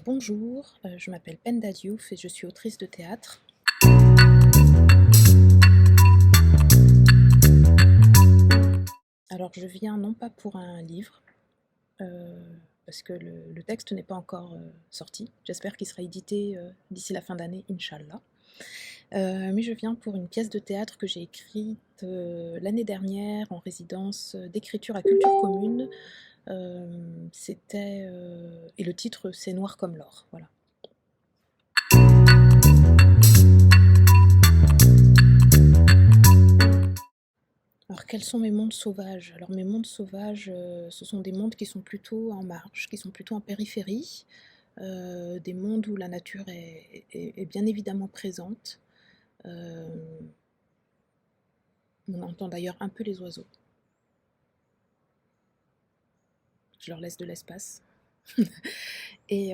Bonjour, je m'appelle Penda Diouf et je suis autrice de théâtre. Alors je viens non pas pour un livre, heu, parce que le texte n'est pas encore, sorti. J'espère qu'il sera édité, d'ici la fin d'année, inch'Allah. Mais je viens pour une pièce de théâtre que j'ai écrite, l'année dernière en résidence, d'écriture à Culture Commune. Et le titre c'est Noir comme l'or, voilà. Alors quels sont mes mondes sauvages? Alors mes mondes sauvages, ce sont des mondes qui sont plutôt en marge, qui sont plutôt en périphérie, des mondes où la nature est bien évidemment présente. On entend d'ailleurs un peu les oiseaux. Je leur laisse de l'espace. Et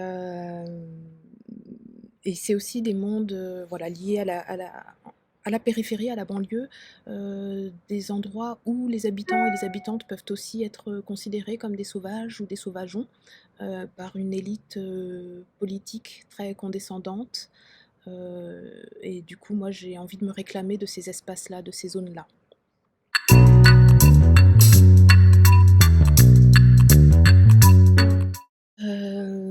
et c'est aussi des mondes, voilà, liés à la périphérie, à la banlieue, des endroits où les habitants et les habitantes peuvent aussi être considérés comme des sauvages ou des sauvageons, par une élite, politique très condescendante, et du coup, moi, j'ai envie de me réclamer de ces espaces-là, de ces zones-là.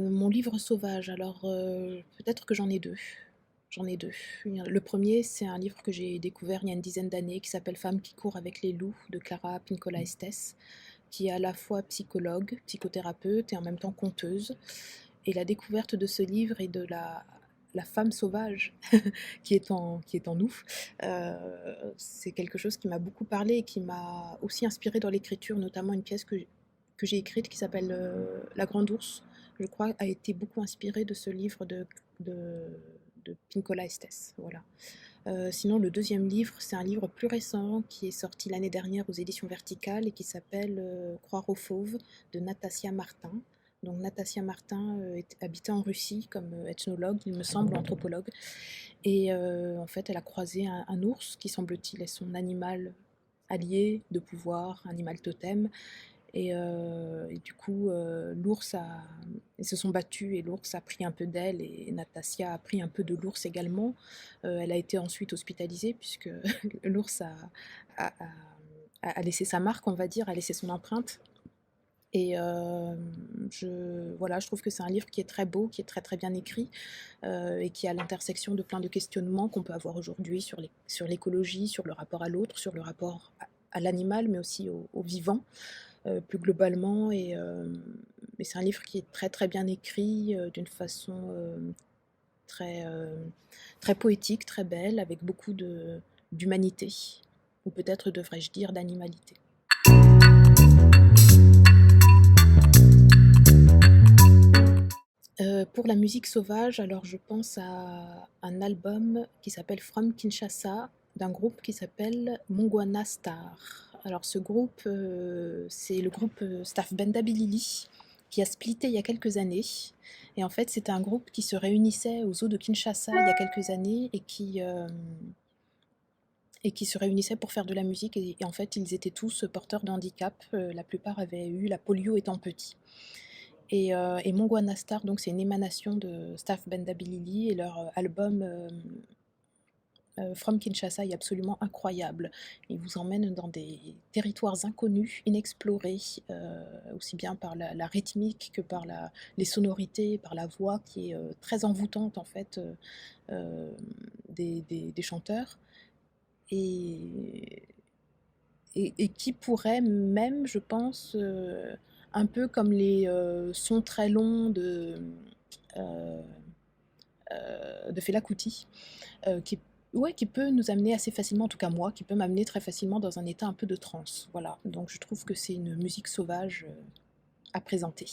Mon livre sauvage, alors, peut-être que j'en ai 2. J'en ai 2. Le premier, c'est un livre que j'ai découvert il y a une dizaine d'années qui s'appelle Femmes qui courent avec les loups de Clara Pinkola Estés, qui est à la fois psychologue, psychothérapeute et en même temps conteuse. Et la découverte de ce livre et de la femme sauvage qui est en nous, c'est quelque chose qui m'a beaucoup parlé et qui m'a aussi inspirée dans l'écriture, notamment une pièce que j'ai écrite qui s'appelle La Grande Ourse, je crois, a été beaucoup inspirée de ce livre de, de Pinkola Estés. Voilà. Sinon, le deuxième livre, c'est un livre plus récent qui est sorti l'année dernière aux éditions Verticales et qui s'appelle Croire aux fauves de Natasia Martin. Donc Natasia Martin habitait en Russie comme ethnologue, il me semble, ou anthropologue. Et en fait, elle a croisé un ours qui, semble-t-il, est son animal allié de pouvoir, animal totem. Et du coup, ils se sont battus et l'ours a pris un peu d'elle et Natasia a pris un peu de l'ours également. Elle a été ensuite hospitalisée puisque l'ours a, a- a laissé sa marque, on va dire, a laissé son empreinte. Et voilà, je trouve que c'est un livre qui est très beau, qui est très très bien écrit, et qui est à l'intersection de plein de questionnements qu'on peut avoir aujourd'hui sur l'écologie, sur le rapport à l'autre, sur le rapport à l'animal, mais aussi au vivant, plus globalement. Et c'est un livre qui est très très bien écrit, d'une façon très, très poétique, très belle, avec beaucoup d'humanité, ou peut-être devrais-je dire d'animalité. Pour la musique sauvage, alors je pense à un album qui s'appelle From Kinshasa, d'un groupe qui s'appelle Mongwana Star. Alors ce groupe, c'est le groupe, Staff Benda Bilili, qui a splitté il y a quelques années. Et en fait, c'était un groupe qui se réunissait aux eaux de Kinshasa il y a quelques années et qui se réunissait pour faire de la musique. Et en fait, ils étaient tous porteurs de handicap. La plupart avaient eu la polio étant petits. Et Mongwana Star, donc c'est une émanation de Staff Benda Bilili, et leur album From Kinshasa est absolument incroyable. Il vous emmène dans des territoires inconnus, inexplorés, aussi bien par la rythmique que par les sonorités, par la voix qui est très envoûtante en fait, des chanteurs. Et, et qui pourrait même, je pense, un peu comme les sons très longs euh, de Fela Kuti, qui, ouais, qui peut nous amener assez facilement, en tout cas moi, qui peut m'amener très facilement dans un état un peu de transe. Voilà, donc je trouve que c'est une musique sauvage à présenter.